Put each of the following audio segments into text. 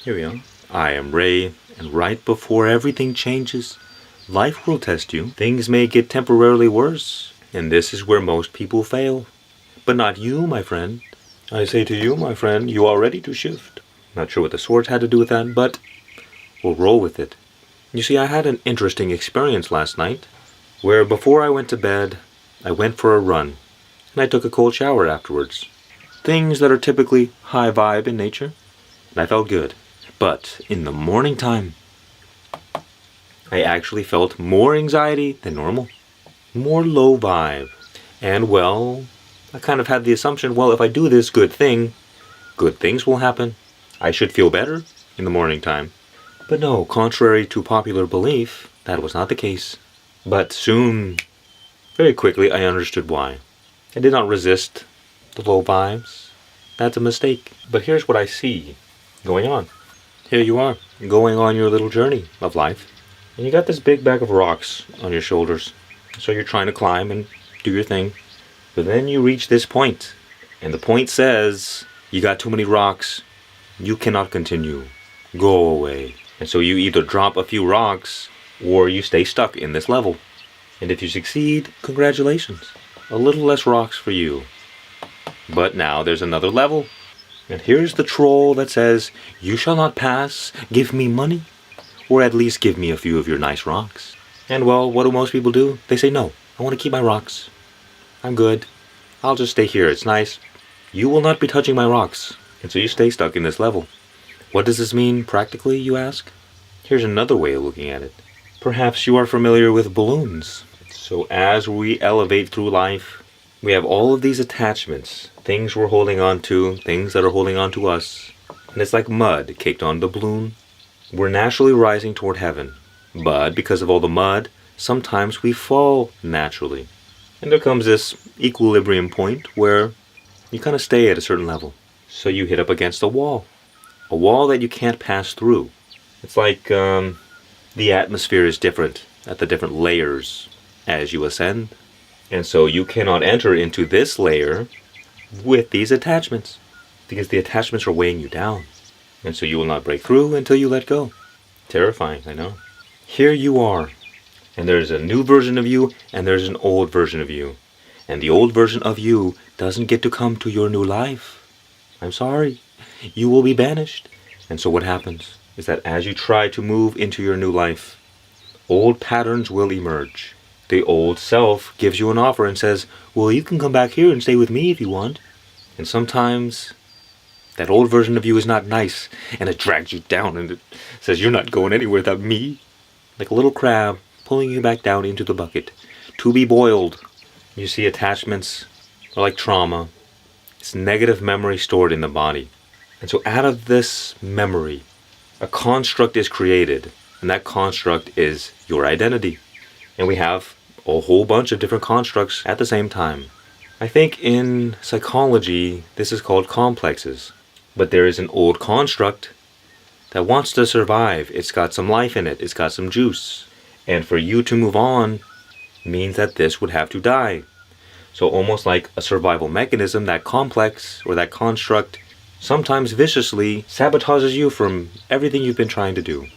Here we are. I am Ray, and right before everything changes, life will test you. Things may get temporarily worse, and this is where most people fail. But not you, my friend. I say to you, my friend, you are ready to shift. Not sure what the swords had to do with that, but we'll roll with it. You see, I had an interesting experience last night, where before I went to bed, I went for a run, and I took a cold shower afterwards. Things that are typically high vibe in nature, and I felt good. But in the morning time, I actually felt more anxiety than normal, more low vibe. And well, I kind of had the assumption, well, if I do this good things will happen. I should feel better in the morning time. But no, contrary to popular belief, that was not the case. But soon, very quickly, I understood why. I did not resist the low vibes. That's a mistake. But here's what I see going on. Here you are, going on your little journey of life. And you got this big bag of rocks on your shoulders. So you're trying to climb and do your thing. But then you reach this point. And the point says, you got too many rocks. You cannot continue. Go away. And so you either drop a few rocks, or you stay stuck in this level. And if you succeed, congratulations. A little less rocks for you. But now there's another level. And here's the troll that says, you shall not pass, give me money. Or at least give me a few of your nice rocks. And well, what do most people do? They say, no, I want to keep my rocks. I'm good. I'll just stay here, it's nice. You will not be touching my rocks. And so you stay stuck in this level. What does this mean practically, you ask? Here's another way of looking at it. Perhaps you are familiar with balloons. So as we elevate through life, we have all of these attachments, things we're holding on to, things that are holding on to us. And it's like mud caked on the balloon. We're naturally rising toward heaven. But because of all the mud, sometimes we fall naturally. And there comes this equilibrium point where you kind of stay at a certain level. So you hit up against a wall that you can't pass through. It's like the atmosphere is different at the different layers as you ascend. And so you cannot enter into this layer with these attachments because the attachments are weighing you down. And so you will not break through until you let go. Terrifying, I know. Here you are. And there's a new version of you and there's an old version of you. And the old version of you doesn't get to come to your new life. I'm sorry. You will be banished. And so what happens is that as you try to move into your new life, old patterns will emerge. The old self gives you an offer and says, well, you can come back here and stay with me if you want. And sometimes that old version of you is not nice and it drags you down and it says, you're not going anywhere without me. Like a little crab pulling you back down into the bucket to be boiled. You see, attachments are like trauma. It's negative memory stored in the body. And so out of this memory, a construct is created. And that construct is your identity. And we have a whole bunch of different constructs at the same time. I think in psychology, this is called complexes. But there is an old construct that wants to survive. It's got some life in it. It's got some juice. And for you to move on means that this would have to die. So almost like a survival mechanism, that complex or that construct sometimes viciously sabotages you from everything you've been trying to do.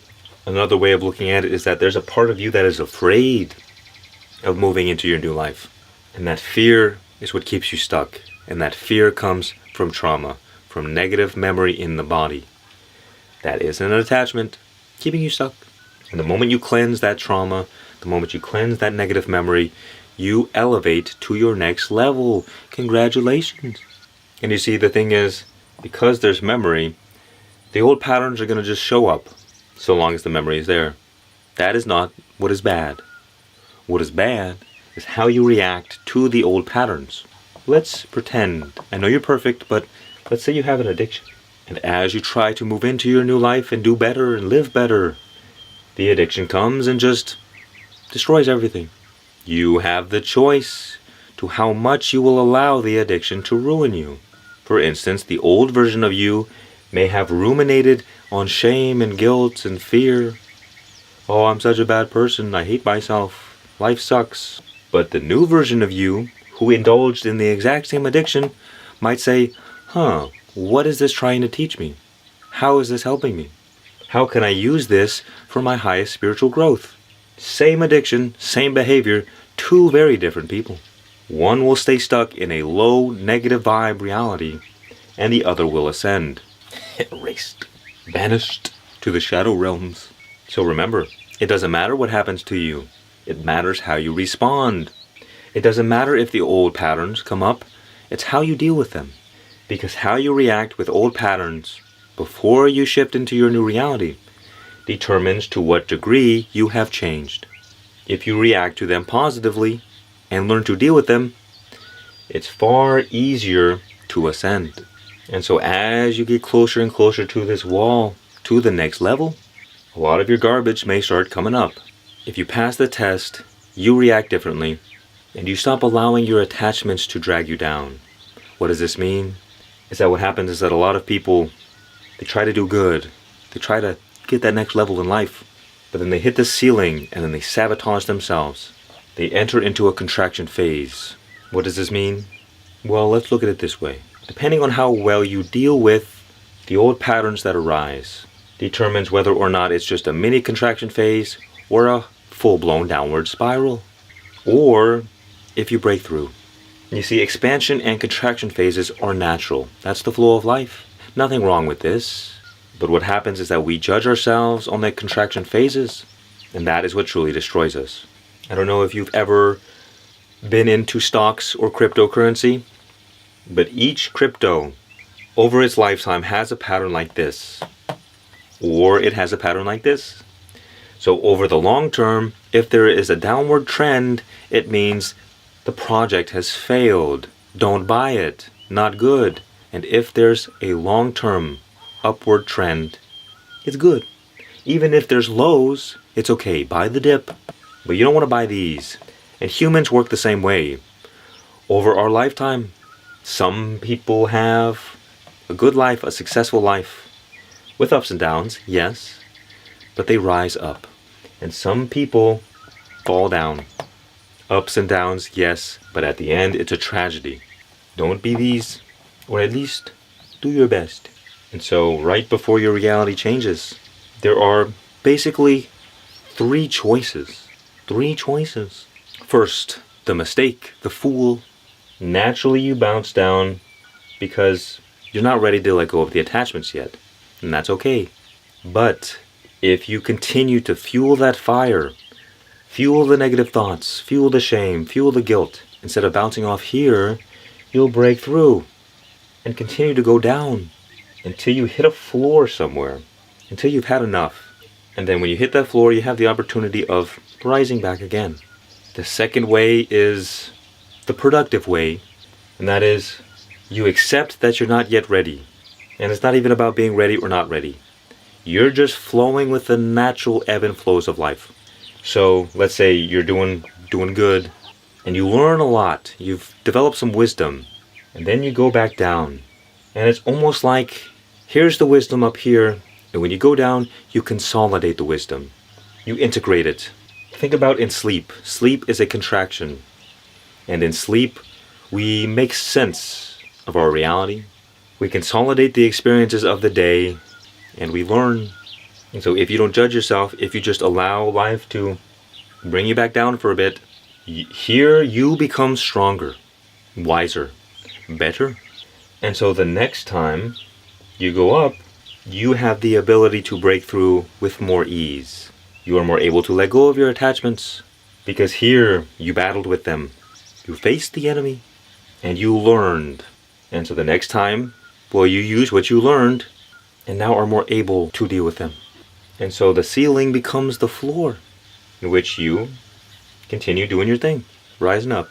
Another way of looking at it is that there's a part of you that is afraid of moving into your new life. And that fear is what keeps you stuck. And that fear comes from trauma, from negative memory in the body. That is an attachment keeping you stuck. And the moment you cleanse that trauma, the moment you cleanse that negative memory, you elevate to your next level. Congratulations. And you see, the thing is, because there's memory, the old patterns are going to just show up so long as the memory is there. That is not what is bad. What is bad is how you react to the old patterns. Let's pretend, I know you're perfect, but let's say you have an addiction. And as you try to move into your new life and do better and live better, the addiction comes and just destroys everything. You have the choice to how much you will allow the addiction to ruin you. For instance, the old version of you may have ruminated on shame and guilt and fear. Oh, I'm such a bad person. I hate myself. Life sucks. But the new version of you, who indulged in the exact same addiction, might say, what is this trying to teach me? How is this helping me? How can I use this for my highest spiritual growth? Same addiction, same behavior, two very different people. One will stay stuck in a low, negative vibe reality, and the other will ascend, erased, vanished to the shadow realms. So remember, it doesn't matter what happens to you. It matters how you respond. It doesn't matter if the old patterns come up. It's how you deal with them. Because how you react with old patterns before you shift into your new reality determines to what degree you have changed. If you react to them positively and learn to deal with them, it's far easier to ascend. And so as you get closer and closer to this wall, to the next level, a lot of your garbage may start coming up. If you pass the test, you react differently, and you stop allowing your attachments to drag you down. What does this mean? Is that what happens is that a lot of people, they try to do good. They try to get that next level in life, but then they hit the ceiling and then they sabotage themselves. They enter into a contraction phase. What does this mean? Well, let's look at it this way. Depending on how well you deal with the old patterns that arise, determines whether or not it's just a mini contraction phase or a full-blown downward spiral, or if you break through. You see, expansion and contraction phases are natural. That's the flow of life. Nothing wrong with this. But what happens is that we judge ourselves on the contraction phases, and that is what truly destroys us. I don't know if you've ever been into stocks or cryptocurrency, but each crypto over its lifetime has a pattern like this, or it has a pattern like this. So over the long term, if there is a downward trend, it means the project has failed. Don't buy it. Not good. And if there's a long-term upward trend, it's good. Even if there's lows, it's okay. Buy the dip. But you don't want to buy these. And humans work the same way. Over our lifetime, some people have a good life, a successful life, with ups and downs, yes, but they rise up. And some people fall down. Ups and downs, yes, but at the end, it's a tragedy. Don't be these, or at least do your best. And so, right before your reality changes, there are basically three choices. Three choices. First, the mistake, the fool. Naturally, you bounce down because you're not ready to let go of the attachments yet. And that's okay. But if you continue to fuel that fire, fuel the negative thoughts, fuel the shame, fuel the guilt, instead of bouncing off here, you'll break through and continue to go down until you hit a floor somewhere, until you've had enough. And then when you hit that floor, you have the opportunity of rising back again. The second way is the productive way, and that is you accept that you're not yet ready. And it's not even about being ready or not ready. You're just flowing with the natural ebb and flows of life. So let's say you're doing good, and you learn a lot. You've developed some wisdom, and then you go back down. And it's almost like, here's the wisdom up here, and when you go down, you consolidate the wisdom. You integrate it. Think about in sleep. Sleep is a contraction. And in sleep, we make sense of our reality. We consolidate the experiences of the day, and we learn. And so if you don't judge yourself, if you just allow life to bring you back down for a bit, here you become stronger, wiser, better. And so the next time you go up, you have the ability to break through with more ease. You are more able to let go of your attachments because here you battled with them. You faced the enemy and you learned. And so the next time, well, you use what you learned and now are more able to deal with them. And so the ceiling becomes the floor in which you continue doing your thing, rising up.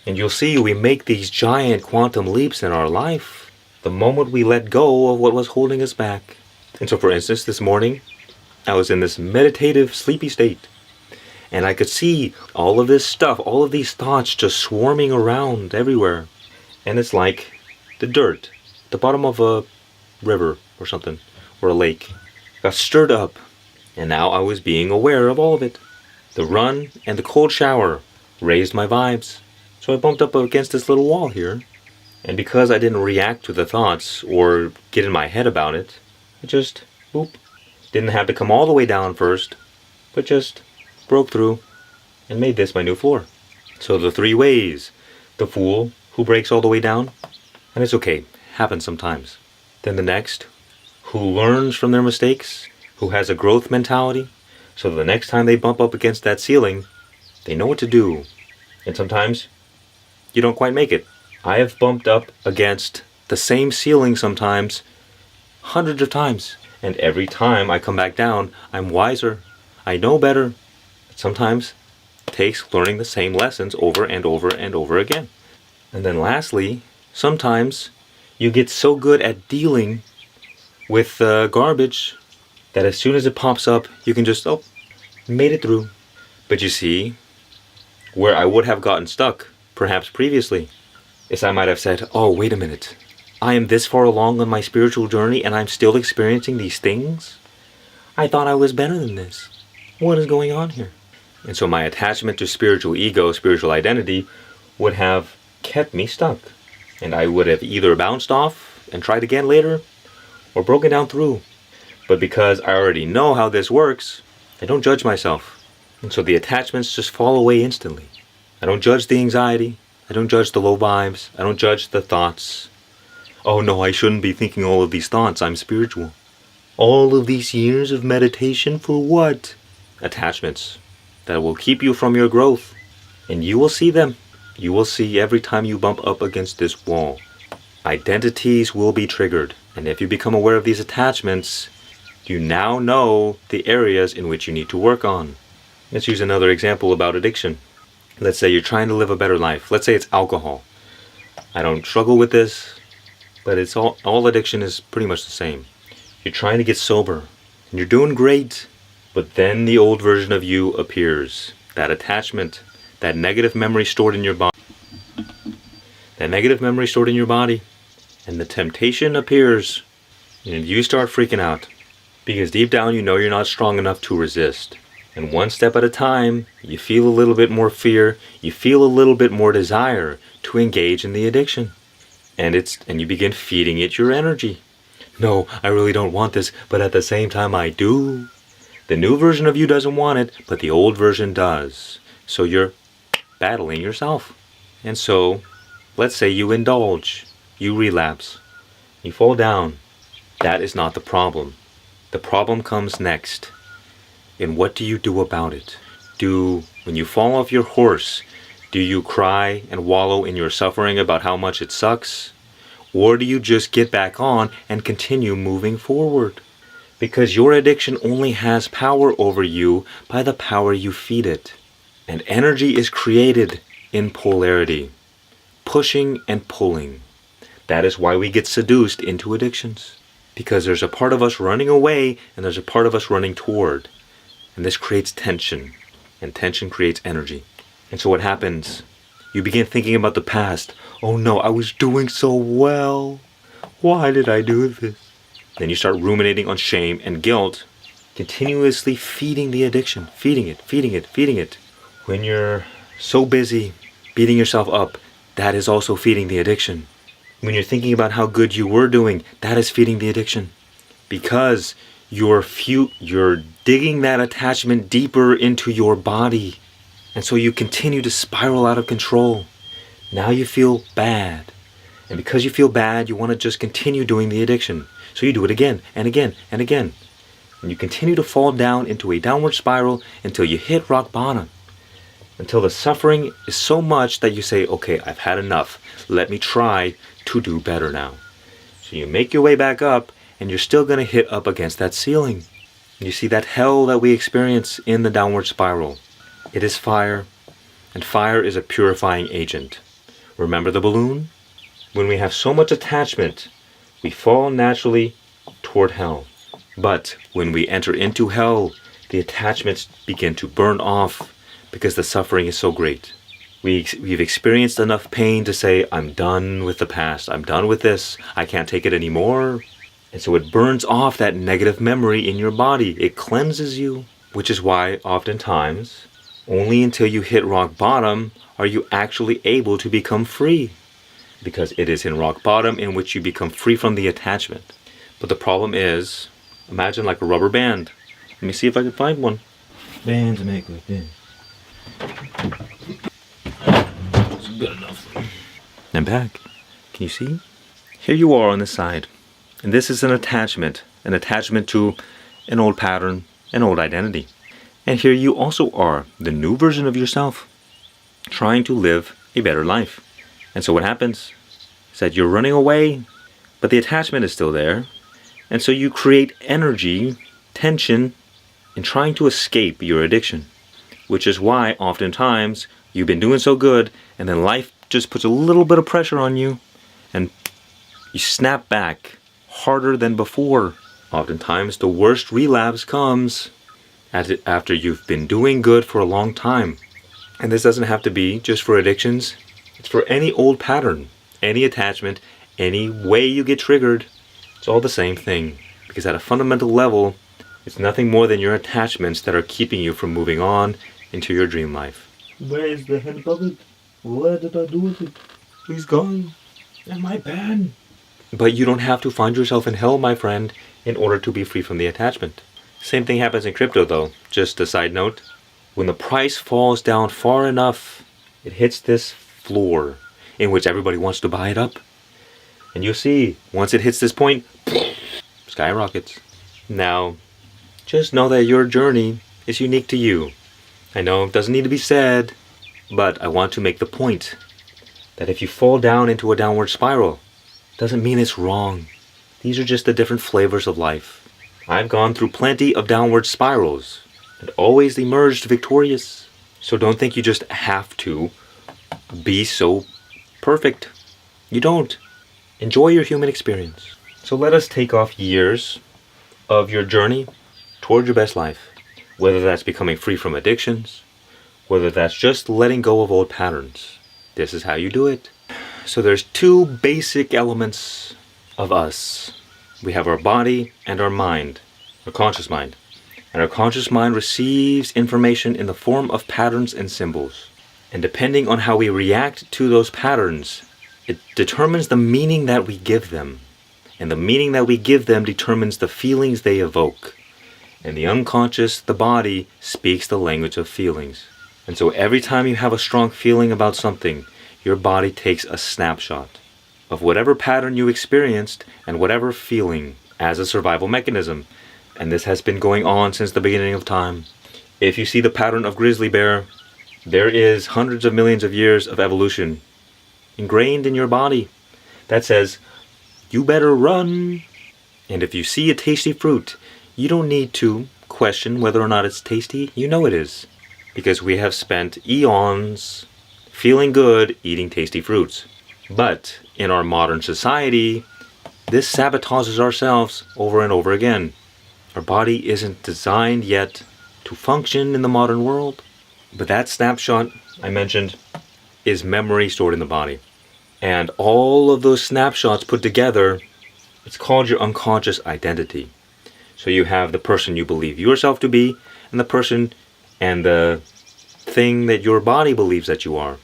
And you'll see we make these giant quantum leaps in our life the moment we let go of what was holding us back. And so for instance, this morning, I was in this meditative, sleepy state. And I could see all of this stuff, all of these thoughts just swarming around everywhere. And it's like the dirt, the bottom of a river or something, or a lake, got stirred up. And now I was being aware of all of it. The run and the cold shower raised my vibes. So I bumped up against this little wall here. And because I didn't react to the thoughts or get in my head about it, I just, boop, Didn't have to come all the way down first, but just broke through and made this my new floor. So the 3 ways. The fool who breaks all the way down, and it's okay, happens sometimes. Then the next, who learns from their mistakes, who has a growth mentality, so the next time they bump up against that ceiling, they know what to do. And sometimes you don't quite make it. I have bumped up against the same ceiling sometimes, hundreds of times. And every time I come back down, I'm wiser. I know better. Sometimes it takes learning the same lessons over and over and over again. And then lastly, sometimes you get so good at dealing with garbage that as soon as it pops up, you can just, oh, made it through. But you see, where I would have gotten stuck, perhaps previously, is I might have said, oh, wait a minute. I am this far along on my spiritual journey and I'm still experiencing these things? I thought I was better than this. What is going on here? And so my attachment to spiritual ego, spiritual identity, would have kept me stuck. And I would have either bounced off and tried again later, or broken down through. But because I already know how this works, I don't judge myself. And so the attachments just fall away instantly. I don't judge the anxiety. I don't judge the low vibes. I don't judge the thoughts. Oh no, I shouldn't be thinking all of these thoughts. I'm spiritual. All of these years of meditation for what? Attachments that will keep you from your growth. And you will see them. You will see every time you bump up against this wall. Identities will be triggered. And if you become aware of these attachments, you now know the areas in which you need to work on. Let's use another example about addiction. Let's say you're trying to live a better life. Let's say it's alcohol. I don't struggle with this, but it's all addiction is pretty much the same. You're trying to get sober, and you're doing great, but then the old version of you appears. That attachment, that negative memory stored in your body. That negative memory stored in your body, and the temptation appears, and you start freaking out. Because deep down you know you're not strong enough to resist. And one step at a time, you feel a little bit more fear, you feel a little bit more desire to engage in the addiction. And you begin feeding it your energy. No, I really don't want this, but at the same time I do. The new version of you doesn't want it, but the old version does. So you're battling yourself. And so, let's say you indulge, you relapse, you fall down. That is not the problem. The problem comes next. And what do you do about it? When you fall off your horse, do you cry and wallow in your suffering about how much it sucks? Or do you just get back on and continue moving forward? Because your addiction only has power over you by the power you feed it. And energy is created in polarity, pushing and pulling. That is why we get seduced into addictions. Because there's a part of us running away and there's a part of us running toward. And this creates tension. And tension creates energy. And so what happens? You begin thinking about the past. Oh no, I was doing so well. Why did I do this? Then you start ruminating on shame and guilt, continuously feeding the addiction. Feeding it, feeding it, feeding it. When you're so busy beating yourself up, that is also feeding the addiction. When you're thinking about how good you were doing, that is feeding the addiction. Because you're digging that attachment deeper into your body. And so you continue to spiral out of control. Now you feel bad. And because you feel bad, you want to just continue doing the addiction. So you do it again and again and again. And you continue to fall down into a downward spiral until you hit rock bottom. Until the suffering is so much that you say, okay, I've had enough. Let me try to do better now. So you make your way back up, and you're still going to hit up against that ceiling. You see that hell that we experience in the downward spiral. It is fire, and fire is a purifying agent. Remember the balloon? When we have so much attachment, we fall naturally toward hell. But when we enter into hell, the attachments begin to burn off because the suffering is so great. We've experienced enough pain to say, I'm done with the past. I'm done with this. I can't take it anymore. And so it burns off that negative memory in your body. It cleanses you, which is why oftentimes, only until you hit rock bottom are you actually able to become free. Because it is in rock bottom in which you become free from the attachment. But the problem is, Imagine like a rubber band. Let me see if I can find one. Bands make like this. It's good enough. And back. Can you see? Here you are on the side. And this is an attachment to an old pattern, an old identity. And here you also are, the new version of yourself, trying to live a better life. And so what happens is that you're running away, but the attachment is still there. And so you create energy, tension, in trying to escape your addiction. Which is why oftentimes you've been doing so good, and then life just puts a little bit of pressure on you, and you snap back harder than before. Oftentimes the worst relapse comes after you've been doing good for a long time. And this doesn't have to be just for addictions. It's for any old pattern, any attachment, any way you get triggered. It's all the same thing. Because at a fundamental level, it's nothing more than your attachments that are keeping you from moving on into your dream life. Where is the hand puppet? What did I do with it? He's gone. And my pen. But you don't have to find yourself in hell, my friend, in order to be free from the attachment. Same thing happens in crypto though. Just a side note. When the price falls down far enough, it hits this floor in which everybody wants to buy it up. And you'll see, once it hits this point, skyrockets. Now, just know that your journey is unique to you. I know it doesn't need to be said, but I want to make the point that if you fall down into a downward spiral, doesn't mean it's wrong. These are just the different flavors of life. I've gone through plenty of downward spirals and always emerged victorious. So don't think you just have to be so perfect. You don't. Enjoy your human experience. So let us take off years of your journey toward your best life. Whether that's becoming free from addictions, whether that's just letting go of old patterns. This is how you do it. So there's two basic elements of us. We have our body and our mind, our conscious mind. And our conscious mind receives information in the form of patterns and symbols. And depending on how we react to those patterns, it determines the meaning that we give them. And the meaning that we give them determines the feelings they evoke. And the unconscious, the body, speaks the language of feelings. And so every time you have a strong feeling about something, your body takes a snapshot of whatever pattern you experienced and whatever feeling as a survival mechanism. And this has been going on since the beginning of time. If you see the pattern of grizzly bear, there is hundreds of millions of years of evolution ingrained in your body that says, you better run. And if you see a tasty fruit, you don't need to question whether or not it's tasty. You know it is. Because we have spent eons feeling good eating tasty fruits. But in our modern society, this sabotages ourselves over and over again. Our body isn't designed yet to function in the modern world. But that snapshot I mentioned is memory stored in the body. And all of those snapshots put together, it's called your unconscious identity. So you have the person you believe yourself to be, and the person and the thing that your body believes that you are.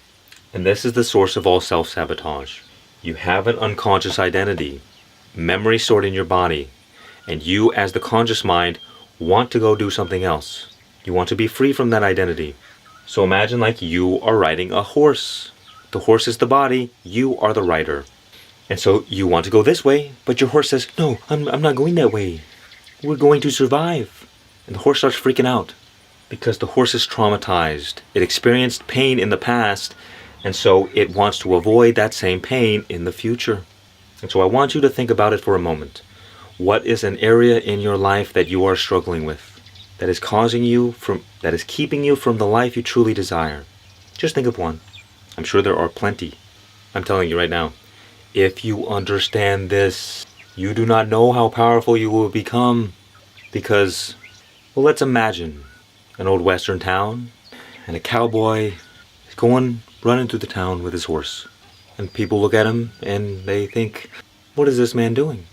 And this is the source of all self-sabotage. You have an unconscious identity, memory stored in your body, and you as the conscious mind want to go do something else. You want to be free from that identity. So imagine like you are riding a horse. The horse is the body, you are the rider. And so you want to go this way, but your horse says, no, I'm not going that way. We're going to survive. And the horse starts freaking out because the horse is traumatized. It experienced pain in the past, and so it wants to avoid that same pain in the future. And so I want you to think about it for a moment. What is an area in your life that you are struggling with, that is keeping you from the life you truly desire? Just think of one. I'm sure there are plenty. I'm telling you right now, if you understand this, you do not know how powerful you will become. Because, well, let's imagine an old western town, and a cowboy is running through the town with his horse. And people look at him and they think, what is this man doing?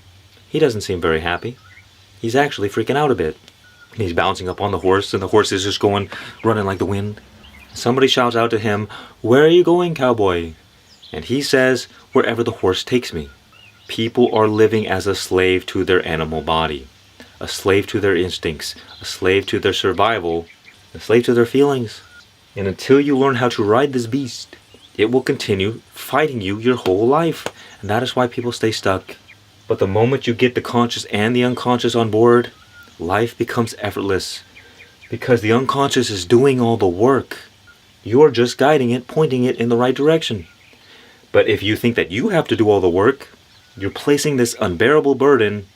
He doesn't seem very happy. He's actually freaking out a bit. And he's bouncing up on the horse, and the horse is just running like the wind. Somebody shouts out to him, where are you going, cowboy? And he says, wherever the horse takes me. People are living as a slave to their animal body. a slave to their instincts, a slave to their survival, a slave to their feelings. And until you learn how to ride this beast, it will continue fighting you your whole life. And that is why people stay stuck. But the moment you get the conscious and the unconscious on board, life becomes effortless. Because the unconscious is doing all the work. You're just guiding it, pointing it in the right direction. But if you think that you have to do all the work, you're placing this unbearable burden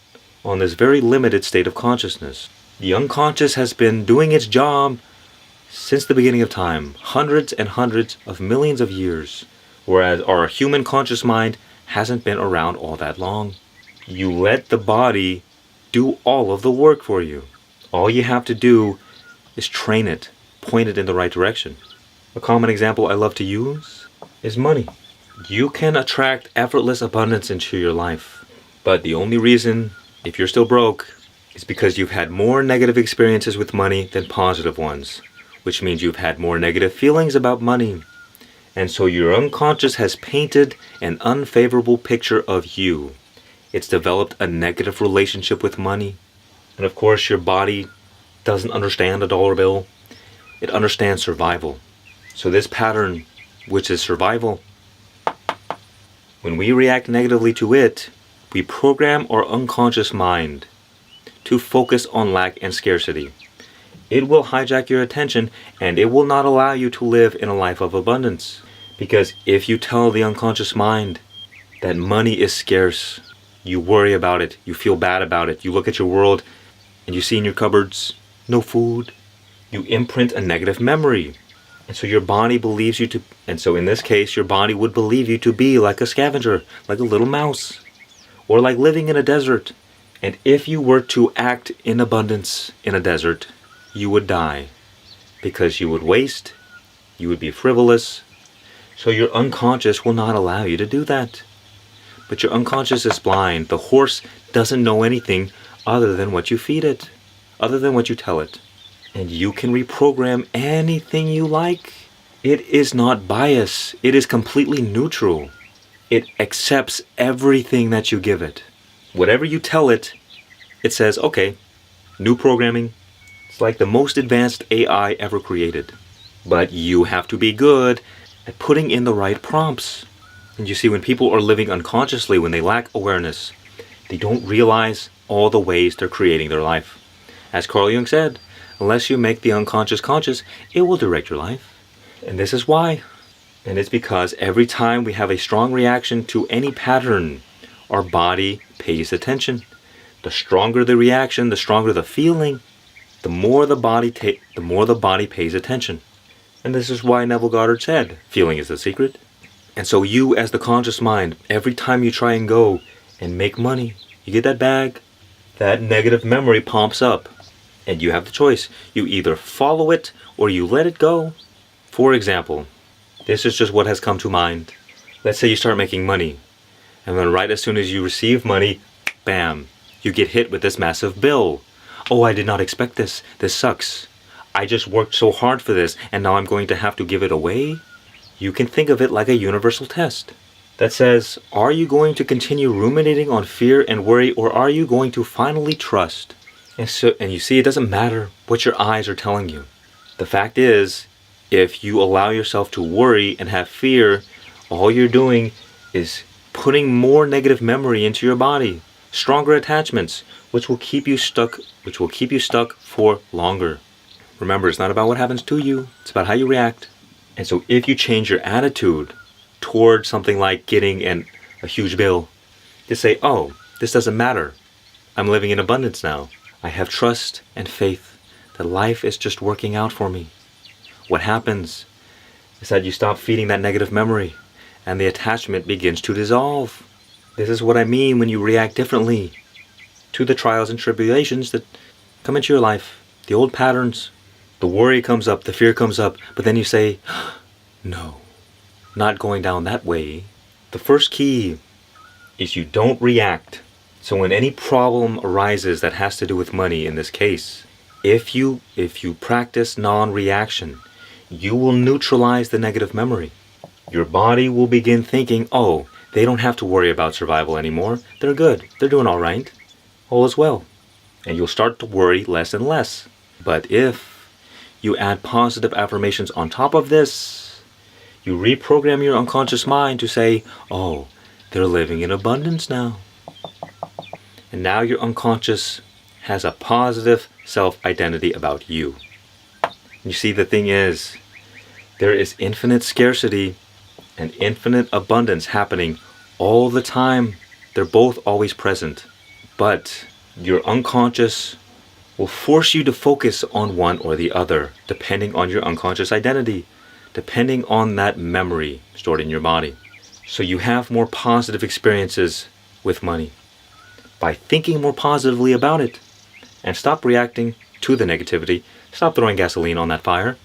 on this very limited state of consciousness. The unconscious has been doing its job since the beginning of time, hundreds and hundreds of millions of years, whereas our human conscious mind hasn't been around all that long. You let the body do all of the work for you. All you have to do is train it, point it in the right direction. A common example I love to use is money. You can attract effortless abundance into your life, but the only reason, if you're still broke, is because you've had more negative experiences with money than positive ones, which means you've had more negative feelings about money. And so your unconscious has painted an unfavorable picture of you. It's developed a negative relationship with money. And of course, your body doesn't understand a dollar bill. It understands survival. So this pattern, which is survival, when we react negatively to it, we program our unconscious mind to focus on lack and scarcity. It will hijack your attention and it will not allow you to live in a life of abundance. Because if you tell the unconscious mind that money is scarce, you worry about it, you feel bad about it, you look at your world and you see in your cupboards, no food, you imprint a negative memory. And so your body believes you to, and so in this case, your body would believe you to be like a scavenger, like a little mouse, or like living in a desert. And if you were to act in abundance in a desert, you would die. Because you would waste, you would be frivolous. So your unconscious will not allow you to do that. But your unconscious is blind. The horse doesn't know anything other than what you feed it, other than what you tell it. And you can reprogram anything you like. It is not biased. It is completely neutral. It accepts everything that you give it. Whatever you tell it, it says, okay, new programming. It's like the most advanced AI ever created. But you have to be good at putting in the right prompts. And you see, when people are living unconsciously, when they lack awareness, they don't realize all the ways they're creating their life. As Carl Jung said, unless you make the unconscious conscious, it will direct your life. And this is why. And it's because every time we have a strong reaction to any pattern, our body pays attention. The stronger the reaction, the stronger the feeling, the more the body pays attention. And this is why Neville Goddard said, feeling is the secret. And so you, as the conscious mind, every time you try and go and make money, you get that bag, that negative memory pops up. And you have the choice. You either follow it or you let it go. For example, this is just what has come to mind. Let's say you start making money. And then right as soon as you receive money, bam, you get hit with this massive bill. Oh, I did not expect this. This sucks. I just worked so hard for this and now I'm going to have to give it away? You can think of it like a universal test that says, are you going to continue ruminating on fear and worry, or are you going to finally trust? And you see, it doesn't matter what your eyes are telling you. The fact is, if you allow yourself to worry and have fear, all you're doing is putting more negative memory into your body, stronger attachments, which will keep you stuck for longer. Remember, it's not about what happens to you, it's about how you react. And so if you change your attitude toward something like getting a huge bill, just say, oh, this doesn't matter. I'm living in abundance now. I have trust and faith that life is just working out for me. What happens is that you stop feeding that negative memory and the attachment begins to dissolve. This is what I mean when you react differently to the trials and tribulations that come into your life, the old patterns. The worry comes up, the fear comes up, but then you say, no, not going down that way. The first key is you don't react. So when any problem arises that has to do with money in this case, if you practice non-reaction, you will neutralize the negative memory. Your body will begin thinking, oh, they don't have to worry about survival anymore. They're good. They're doing all right. All is well. and you'll start to worry less and less. But if you add positive affirmations on top of this, you reprogram your unconscious mind to say, oh, they're living in abundance now. And now your unconscious has a positive self-identity about you. You see, the thing is, there is infinite scarcity and infinite abundance happening all the time. They're both always present. But your unconscious will force you to focus on one or the other, depending on your unconscious identity, depending on that memory stored in your body. So you have more positive experiences with money by thinking more positively about it. And stop reacting to the negativity. Stop throwing gasoline on that fire.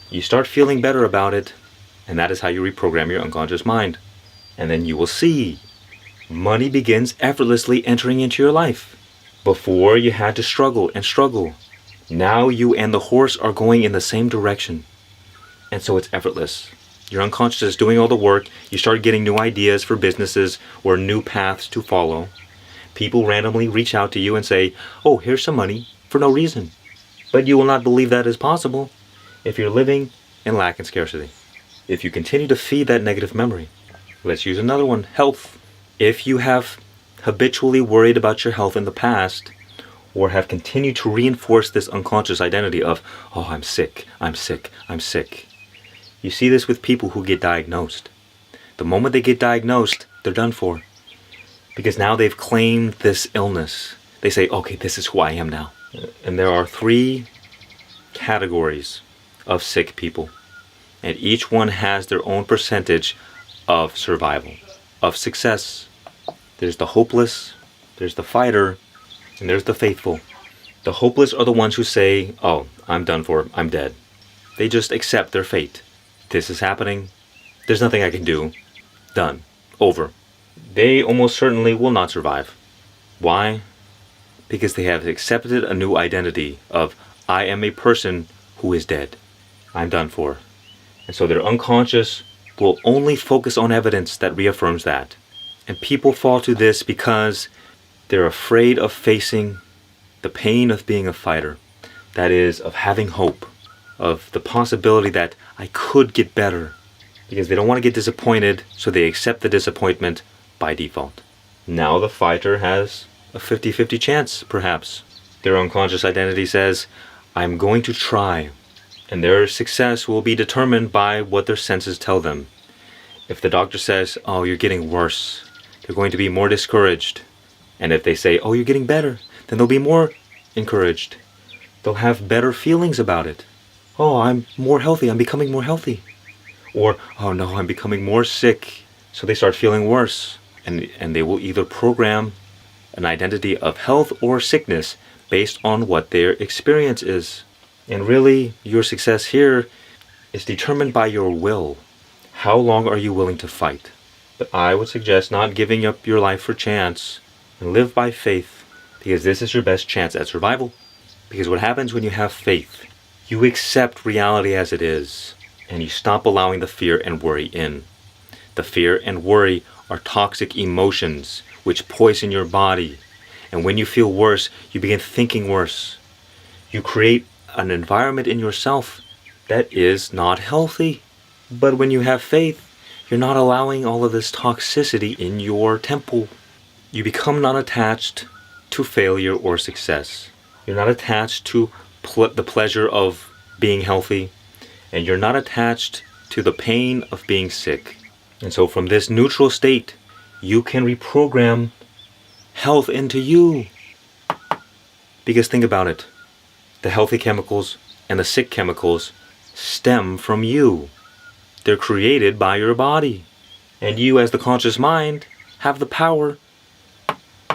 You start feeling better about it, and that is how you reprogram your unconscious mind. And then you will see money begins effortlessly entering into your life. Before, you had to struggle and struggle. Now you and the horse are going in the same direction. And so it's effortless. Your unconscious is doing all the work. You start getting new ideas for businesses or new paths to follow. People randomly reach out to you and say, oh, here's some money, for no reason. But you will not believe that is possible if you're living in lack and scarcity. If you continue to feed that negative memory. Let's use another one, health. If you have habitually worried about your health in the past, or have continued to reinforce this unconscious identity of, oh, I'm sick, I'm sick, I'm sick. You see this with people who get diagnosed. The moment they get diagnosed, they're done for. Because now they've claimed this illness. They say, okay, this is who I am now. And there are 3 categories of sick people. And each one has their own percentage of survival, of success. There's the hopeless, there's the fighter, and there's the faithful. The hopeless are the ones who say, oh, I'm done for, I'm dead. They just accept their fate. This is happening. There's nothing I can do. Done. Over. They almost certainly will not survive. Why? Because they have accepted a new identity of, I am a person who is dead. I'm done for. And so their unconscious will only focus on evidence that reaffirms that. And people fall to this because they're afraid of facing the pain of being a fighter. That is, of having hope, of the possibility that I could get better. Because they don't want to get disappointed, so they accept the disappointment by default. Now the fighter has a 50-50 chance, perhaps. Their unconscious identity says, I'm going to try. And their success will be determined by what their senses tell them. If the doctor says, oh, you're getting worse, they're going to be more discouraged. And if they say, oh, you're getting better, then they'll be more encouraged. They'll have better feelings about it. Oh, I'm more healthy, I'm becoming more healthy. Or, oh no, I'm becoming more sick. So they start feeling worse. And they will either program an identity of health or sickness based on what their experience is. And really, your success here is determined by your will. How long are you willing to fight? But I would suggest not giving up your life for chance and live by faith, because this is your best chance at survival. Because what happens when you have faith, you accept reality as it is, and you stop allowing the fear and worry in. The fear and worry are toxic emotions which poison your body. And when you feel worse, you begin thinking worse. You create an environment in yourself that is not healthy. But when you have faith, you're not allowing all of this toxicity in your temple. You become not attached to failure or success. You're not attached to the pleasure of being healthy. And you're not attached to the pain of being sick. And so from this neutral state, you can reprogram health into you. Because think about it. The healthy chemicals and the sick chemicals stem from you. They're created by your body. And you, as the conscious mind, have the power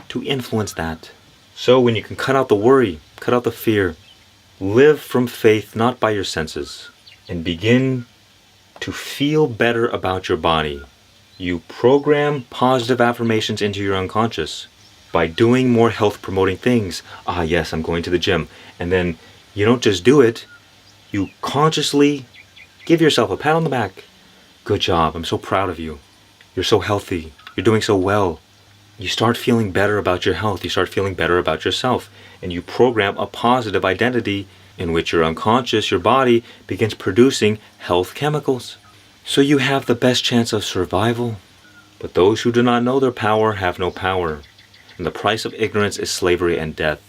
to influence that. So when you can cut out the worry, cut out the fear, live from faith, not by your senses, and begin to feel better about your body. You program positive affirmations into your unconscious by doing more health-promoting things. Ah, yes, I'm going to the gym. And then you don't just do it, you consciously give yourself a pat on the back. Good job, I'm so proud of you. You're so healthy, you're doing so well. you start feeling better about your health, you start feeling better about yourself, and you program a positive identity in which your unconscious, your body, begins producing health chemicals. So you have the best chance of survival. But those who do not know their power have no power, and the price of ignorance is slavery and death.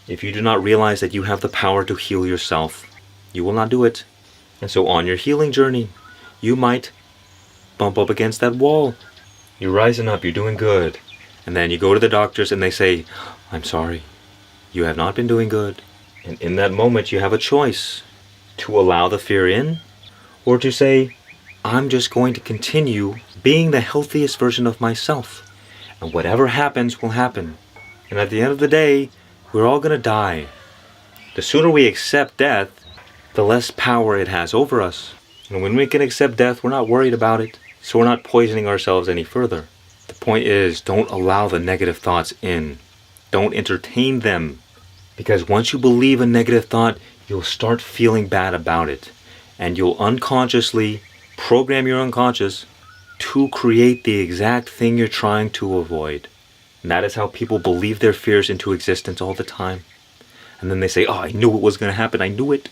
If you do not realize that you have the power to heal yourself, you will not do it. And so on your healing journey, you might bump up against that wall. You're rising up, you're doing good. And then you go to the doctors and they say, I'm sorry, you have not been doing good. And in that moment you have a choice to allow the fear in, or to say, I'm just going to continue being the healthiest version of myself. And whatever happens will happen. And at the end of the day, we're all going to die. The sooner we accept death, the less power it has over us. And when we can accept death, we're not worried about it. So we're not poisoning ourselves any further. The point is, don't allow the negative thoughts in. Don't entertain them. Because once you believe a negative thought, you'll start feeling bad about it. And you'll unconsciously program your unconscious to create the exact thing you're trying to avoid. And that is how people believe their fears into existence all the time. And then they say, oh, I knew it was going to happen. I knew it.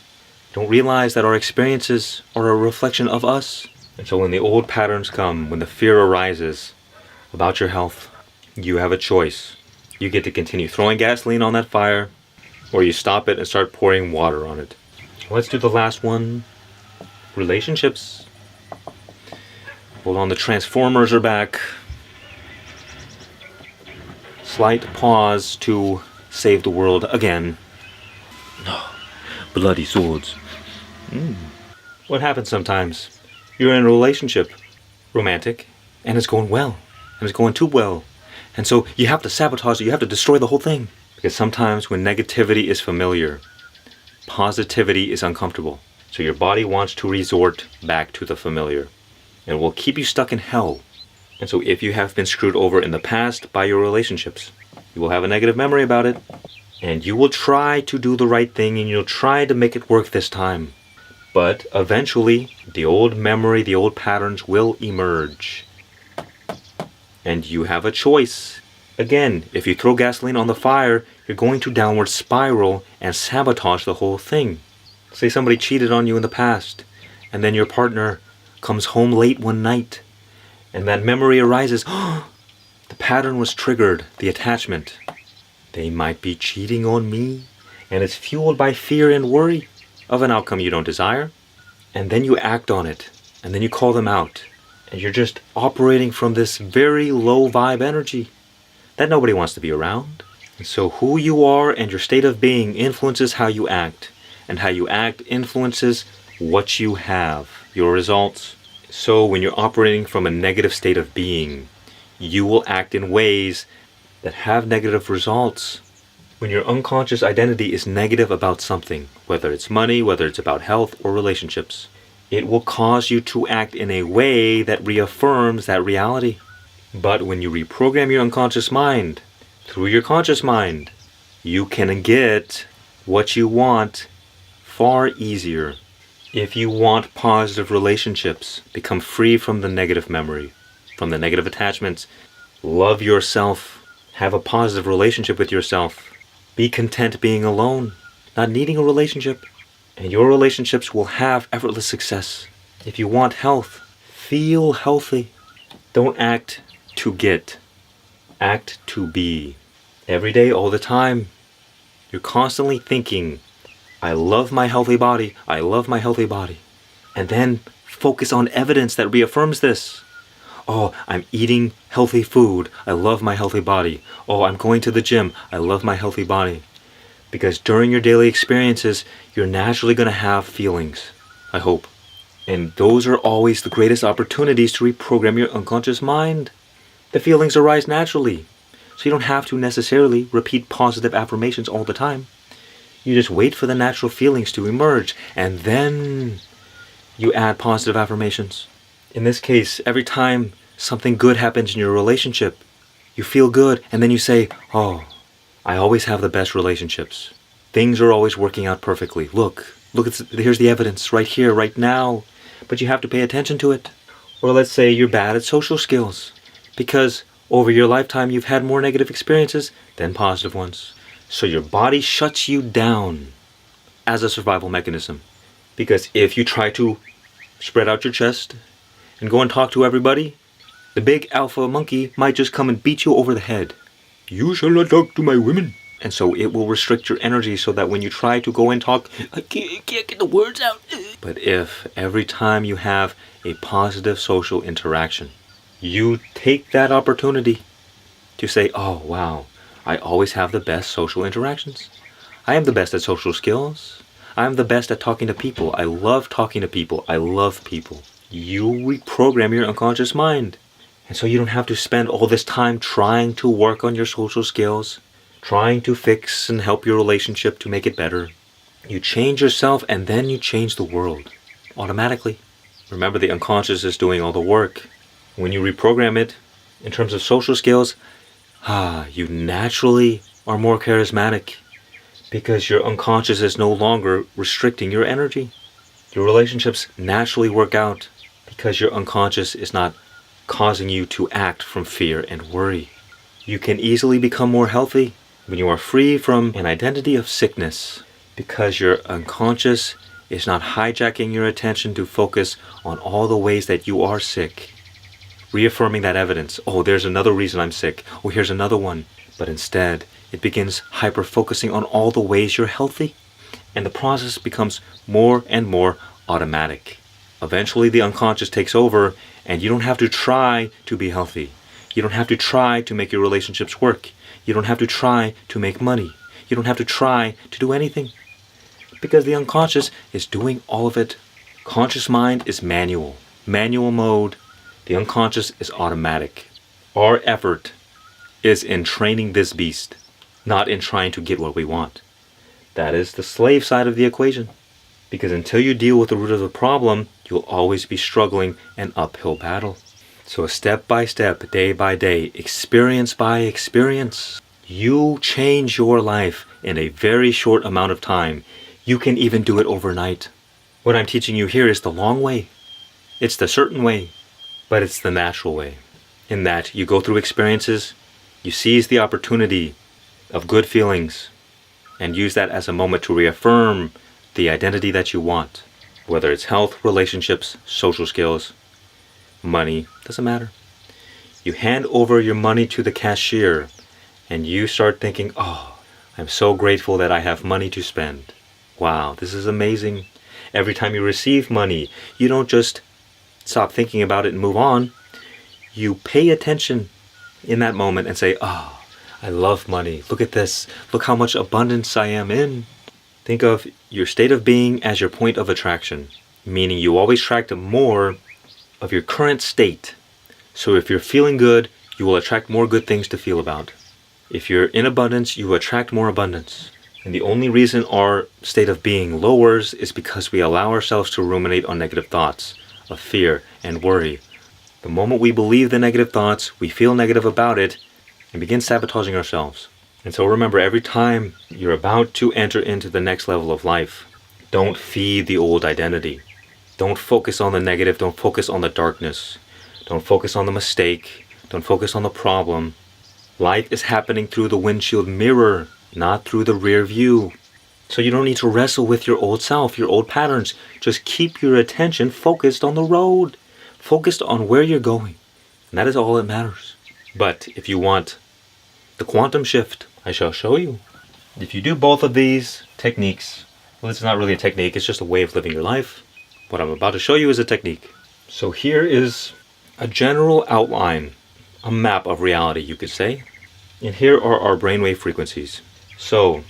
Don't realize that our experiences are a reflection of us. And so when the old patterns come, when the fear arises about your health, you have a choice. You get to continue throwing gasoline on that fire, or you stop it and start pouring water on it. Let's do the last one. Relationships. Hold on, the Transformers are back. Slight pause to save the world again. Bloody swords. What happens sometimes? You're in a relationship, romantic, and it's going well, and it's going too well. And so you have to sabotage it, you have to destroy the whole thing. Because sometimes when negativity is familiar, positivity is uncomfortable. So your body wants to resort back to the familiar. And it will keep you stuck in hell. And so if you have been screwed over in the past by your relationships, you will have a negative memory about it. And you will try to do the right thing and you'll try to make it work this time. But eventually, the old memory, the old patterns will emerge. And you have a choice. Again, if you throw gasoline on the fire, you're going to downward spiral and sabotage the whole thing. Say somebody cheated on you in the past, and then your partner comes home late one night, and that memory arises. The pattern was triggered, the attachment. They might be cheating on me, and it's fueled by fear and worry of an outcome you don't desire. And then you act on it, and then you call them out, and you're just operating from this very low vibe energy that nobody wants to be around. And so who you are and your state of being influences how you act, and how you act influences what you have, your results. So when you're operating from a negative state of being, you will act in ways that have negative results. When your unconscious identity is negative about something, whether it's money, whether it's about health or relationships, it will cause you to act in a way that reaffirms that reality. But when you reprogram your unconscious mind through your conscious mind, you can get what you want far easier. If you want positive relationships, become free from the negative memory, from the negative attachments, love yourself, have a positive relationship with yourself, be content being alone, not needing a relationship, and your relationships will have effortless success. If you want health, feel healthy. Don't act to get, act to be. Every day, all the time, you're constantly thinking, I love my healthy body, I love my healthy body. And then focus on evidence that reaffirms this. Oh, I'm eating healthy food, I love my healthy body. Oh, I'm going to the gym, I love my healthy body. Because during your daily experiences, you're naturally going to have feelings, I hope. And those are always the greatest opportunities to reprogram your unconscious mind. The feelings arise naturally. So you don't have to necessarily repeat positive affirmations all the time. You just wait for the natural feelings to emerge, and then you add positive affirmations. In this case, every time something good happens in your relationship, you feel good, and then you say, oh, I always have the best relationships. Things are always working out perfectly. Look, here's the evidence right here, right now. But you have to pay attention to it. Or let's say you're bad at social skills, because Over your lifetime, you've had more negative experiences than positive ones. So your body shuts you down as a survival mechanism. Because if you try to spread out your chest and go and talk to everybody, the big alpha monkey might just come and beat you over the head. You shall not talk to my women. And so it will restrict your energy so that when you try to go and talk, I can't get the words out. But if every time you have a positive social interaction, you take that opportunity to say, oh wow, I always have the best social interactions. I am the best at social skills. I am the best at talking to people. I love talking to people. I love people. You reprogram your unconscious mind. And so you don't have to spend all this time trying to work on your social skills, trying to fix and help your relationship to make it better. You change yourself and then you change the world automatically. Remember, the unconscious is doing all the work. When you reprogram it in terms of social skills, you naturally are more charismatic because your unconscious is no longer restricting your energy. Your relationships naturally work out because your unconscious is not causing you to act from fear and worry. You can easily become more healthy when you are free from an identity of sickness because your unconscious is not hijacking your attention to focus on all the ways that you are sick. Reaffirming that evidence. Oh, there's another reason I'm sick. Oh, here's another one. But instead, it begins hyper-focusing on all the ways you're healthy. And the process becomes more and more automatic. Eventually, the unconscious takes over, and you don't have to try to be healthy. You don't have to try to make your relationships work. You don't have to try to make money. You don't have to try to do anything. Because the unconscious is doing all of it. Conscious mind is manual. Manual mode. The unconscious is automatic. Our effort is in training this beast, not in trying to get what we want. That is the slave side of the equation. Because until you deal with the root of the problem, you'll always be struggling an uphill battle. So step by step, day by day, experience by experience, you change your life in a very short amount of time. You can even do it overnight. What I'm teaching you here is the long way. It's the certain way, but it's the natural way. In that you go through experiences, you seize the opportunity of good feelings, and use that as a moment to reaffirm the identity that you want. Whether it's health, relationships, social skills, money, doesn't matter. You hand over your money to the cashier and you start thinking, oh, I'm so grateful that I have money to spend. Wow, this is amazing. Every time you receive money, you don't just stop thinking about it and move on. You pay attention in that moment and say, oh, I love money. Look at this. Look how much abundance I am in. Think of your state of being as your point of attraction, meaning you always attract more of your current state. So if you're feeling good, you will attract more good things to feel about. If you're in abundance, you attract more abundance. And the only reason our state of being lowers is because we allow ourselves to ruminate on negative thoughts of fear and worry. The moment we believe the negative thoughts, we feel negative about it, and begin sabotaging ourselves. And so remember, every time you're about to enter into the next level of life, don't feed the old identity. Don't focus on the negative. Don't focus on the darkness. Don't focus on the mistake. Don't focus on the problem. Life is happening through the windshield mirror, not through the rear view. So you don't need to wrestle with your old self, your old patterns. Just keep your attention focused on the road, focused on where you're going. And that is all that matters. But if you want the quantum shift, I shall show you. If you do both of these techniques, well, it's not really a technique, it's just a way of living your life. What I'm about to show you is a technique. So here is a general outline, a map of reality, you could say. And here are our brainwave frequencies. So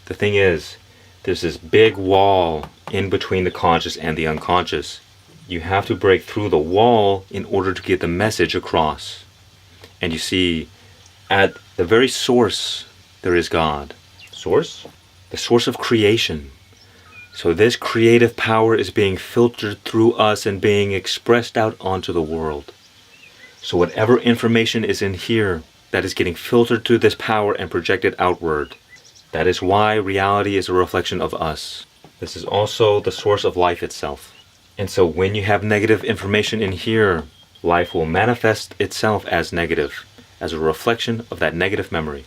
the thing is, there's this big wall in between the conscious and the unconscious. You have to break through the wall in order to get the message across. And you see, at the very source, there is God. Source? The source of creation. So this creative power is being filtered through us and being expressed out onto the world. So whatever information is in here that is getting filtered through this power and projected outward, that is why reality is a reflection of us. This is also the source of life itself. And so when you have negative information in here, life will manifest itself as negative. as a reflection of that negative memory.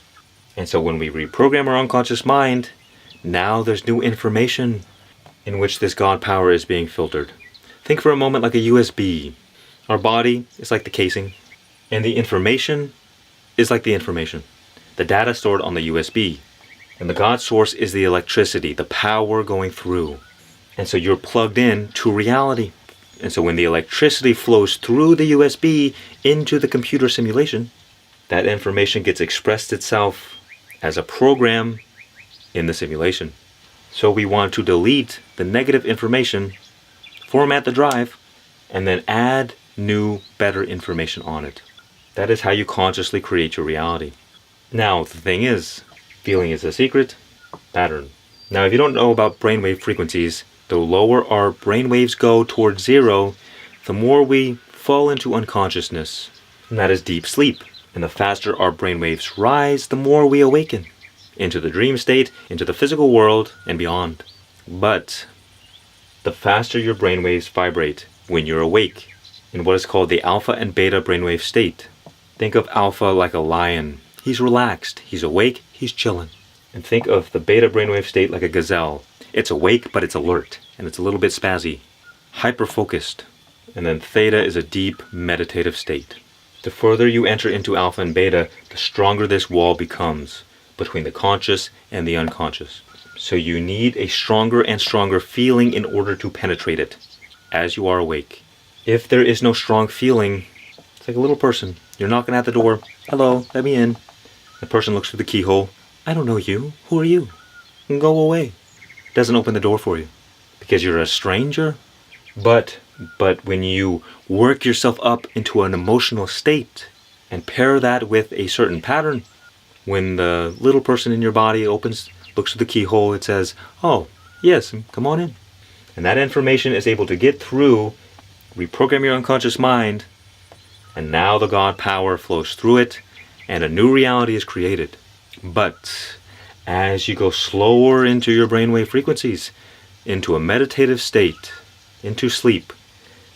And so when we reprogram our unconscious mind, now there's new information in which this God power is being filtered. Think for a moment like a USB. Our body is like the casing, and the information is like the information. The data stored on the USB. And the God source is the electricity, the power going through. And so you're plugged in to reality. And so when the electricity flows through the USB into the computer simulation, that information gets expressed itself as a program in the simulation. So we want to delete the negative information, format the drive, and then add new, better information on it. That is how you consciously create your reality. Now, the thing is, feeling is a secret pattern. Now, if you don't know about brainwave frequencies, the lower our brainwaves go towards zero, the more we fall into unconsciousness, and that is deep sleep. And the faster our brainwaves rise, the more we awaken into the dream state, into the physical world, and beyond. But the faster your brainwaves vibrate when you're awake, in what is called the alpha and beta brainwave state. Think of alpha like a lion. He's relaxed, he's awake, he's chilling. And think of the beta brainwave state like a gazelle. It's awake, but it's alert, and it's a little bit spazzy, hyper-focused. And then theta is a deep meditative state. The further you enter into alpha and beta, the stronger this wall becomes between the conscious and the unconscious. So you need a stronger and stronger feeling in order to penetrate it as you are awake. If there is no strong feeling, it's like a little person. You're knocking at the door. Hello, let me in. The person looks through the keyhole. I don't know you. Who are you? And go away. Doesn't open the door for you because you're a stranger. But when you work yourself up into an emotional state and pair that with a certain pattern, when the little person in your body opens, looks through the keyhole, it says, oh, yes, come on in. And that information is able to get through, reprogram your unconscious mind, and now the God power flows through it, and a new reality is created. But as you go slower into your brainwave frequencies, into a meditative state, into sleep,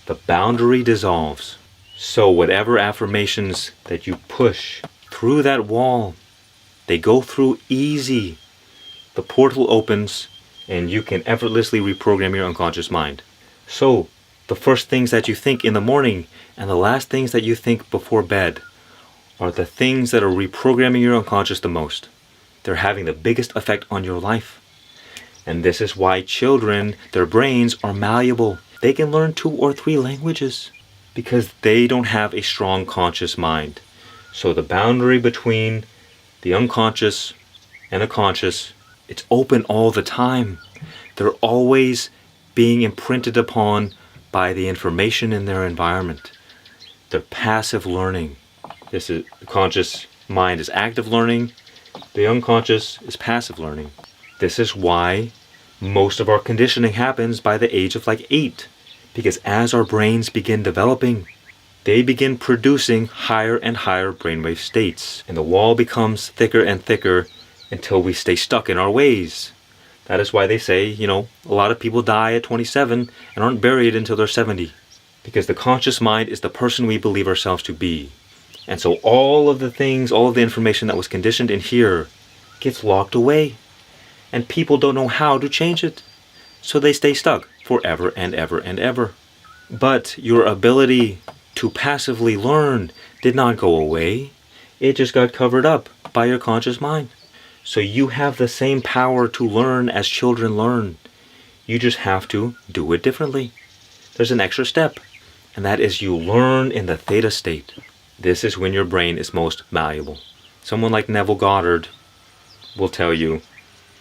the boundary dissolves. So whatever affirmations that you push through that wall, they go through easy. The portal opens and you can effortlessly reprogram your unconscious mind. So the first things that you think in the morning and the last things that you think before bed are the things that are reprogramming your unconscious the most. They're having the biggest effect on your life. And this is why children, their brains are malleable. They can learn 2 or 3 languages because they don't have a strong conscious mind. So the boundary between the unconscious and the conscious, it's open all the time. They're always being imprinted upon by the information in their environment. They're passive learning. The conscious mind is active learning. The unconscious is passive learning. This is why most of our conditioning happens by the age of like 8. Because as our brains begin developing, they begin producing higher and higher brainwave states. And the wall becomes thicker and thicker until we stay stuck in our ways. That is why they say, a lot of people die at 27 and aren't buried until they're 70. Because the conscious mind is the person we believe ourselves to be. And so all of the things, all of the information that was conditioned in here gets locked away. And people don't know how to change it. So they stay stuck forever and ever and ever. But your ability to passively learn did not go away. It just got covered up by your conscious mind. So you have the same power to learn as children learn. You just have to do it differently. There's an extra step, and that is you learn in the theta state. This is when your brain is most malleable. Someone like Neville Goddard will tell you,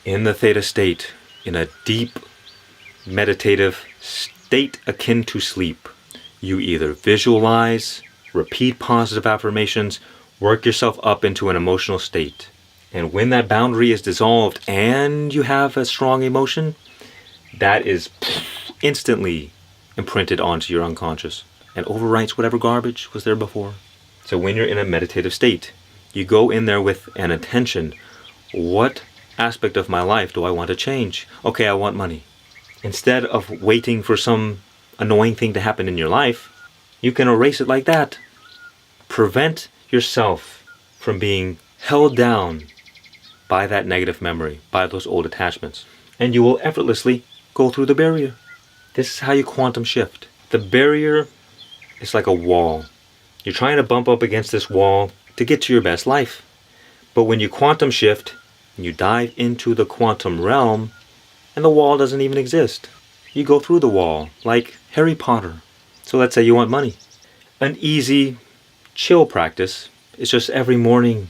in the theta state, in a deep meditative state akin to sleep, you either visualize, repeat positive affirmations, work yourself up into an emotional state. And when that boundary is dissolved and you have a strong emotion, that is instantly imprinted onto your unconscious and overwrites whatever garbage was there before. So when you're in a meditative state, you go in there with an intention. What aspect of my life do I want to change? Okay, I want money. Instead of waiting for some annoying thing to happen in your life, you can erase it like that. Prevent yourself from being held down by that negative memory, by those old attachments. And you will effortlessly go through the barrier. This is how you quantum shift. The barrier is like a wall. You're trying to bump up against this wall to get to your best life. But when you quantum shift, you dive into the quantum realm, and the wall doesn't even exist. You go through the wall, like Harry Potter. So let's say you want money. An easy, chill practice is just every morning,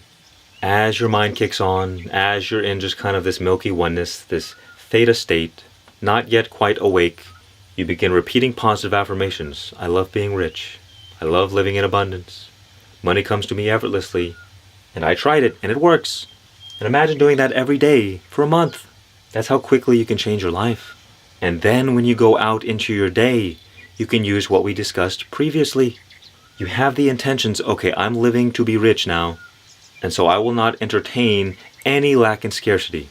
as your mind kicks on, as you're in just kind of this milky oneness, this theta state, not yet quite awake, you begin repeating positive affirmations. I love being rich. I love living in abundance. Money comes to me effortlessly. And I tried it, and it works. And imagine doing that every day for a month. That's how quickly you can change your life. And then when you go out into your day, you can use what we discussed previously. You have the intentions, okay, I'm living to be rich now, and so I will not entertain any lack and scarcity.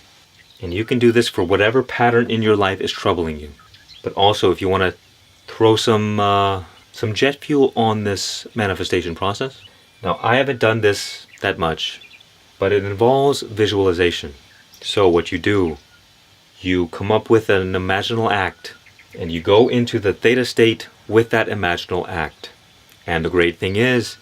And you can do this for whatever pattern in your life is troubling you. But also, if you want to throw some jet fuel on this manifestation process. Now, I haven't done this that much, but it involves visualization. So what you do, you come up with an imaginal act, and you go into the theta state with that imaginal act. And the great thing is,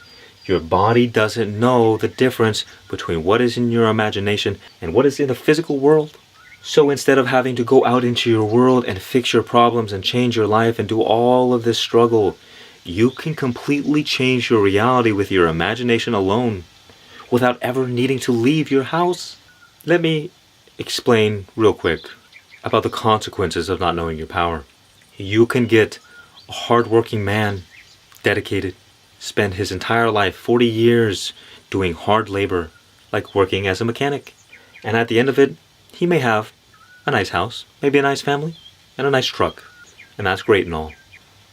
your body doesn't know the difference between what is in your imagination and what is in the physical world. So instead of having to go out into your world and fix your problems and change your life and do all of this struggle, you can completely change your reality with your imagination alone, without ever needing to leave your house. Let me explain real quick about the consequences of not knowing your power. You can get a hardworking man, dedicated, spend his entire life, 40 years, doing hard labor, like working as a mechanic. And at the end of it, he may have a nice house, maybe a nice family, and a nice truck. And that's great and all.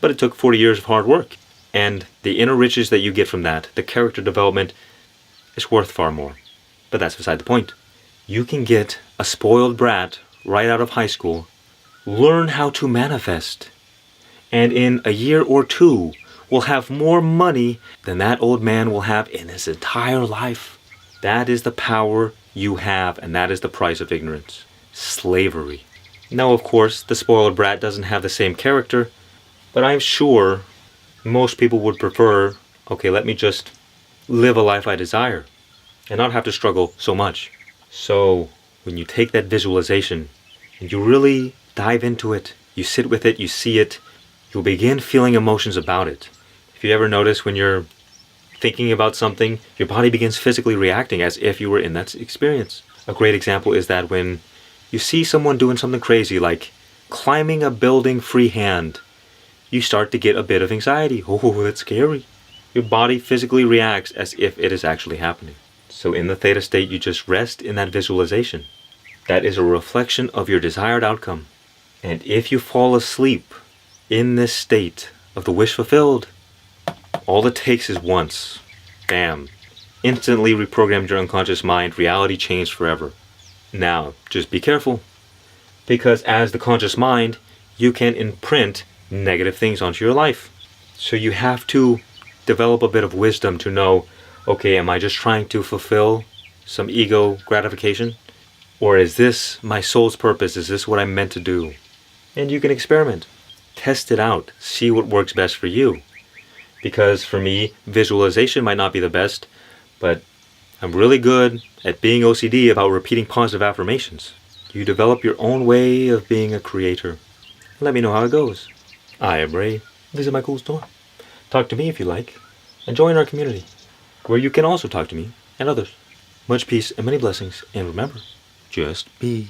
But it took 40 years of hard work. And the inner riches that you get from that, the character development, is worth far more. But that's beside the point. You can get a spoiled brat right out of high school, learn how to manifest, and in a year or two will have more money than that old man will have in his entire life. That is the power you have, and that is the price of ignorance. Slavery. Now, of course, the spoiled brat doesn't have the same character, but I'm sure most people would prefer, okay, let me just live a life I desire and not have to struggle so much. So when you take that visualization and you really dive into it, you sit with it, you see it, you'll begin feeling emotions about it. If you ever notice when you're thinking about something, your body begins physically reacting as if you were in that experience. A great example is that when you see someone doing something crazy like climbing a building freehand, you start to get a bit of anxiety. Oh, that's scary. Your body physically reacts as if it is actually happening. So in the theta state, you just rest in that visualization. That is a reflection of your desired outcome. And if you fall asleep in this state of the wish fulfilled, all it takes is once. Bam. Instantly reprogrammed your unconscious mind. Reality changed forever. Now, just be careful. Because as the conscious mind, you can imprint negative things onto your life. So you have to develop a bit of wisdom to know, okay, am I just trying to fulfill some ego gratification? Or is this my soul's purpose? Is this what I'm meant to do? And you can experiment. Test it out. See what works best for you. Because for me, visualization might not be the best, but I'm really good at being OCD about repeating positive affirmations. You develop your own way of being a creator. Let me know how it goes. I am Ray. Visit my cool store. Talk to me if you like, and join our community, where you can also talk to me and others. Much peace and many blessings, and remember, just be.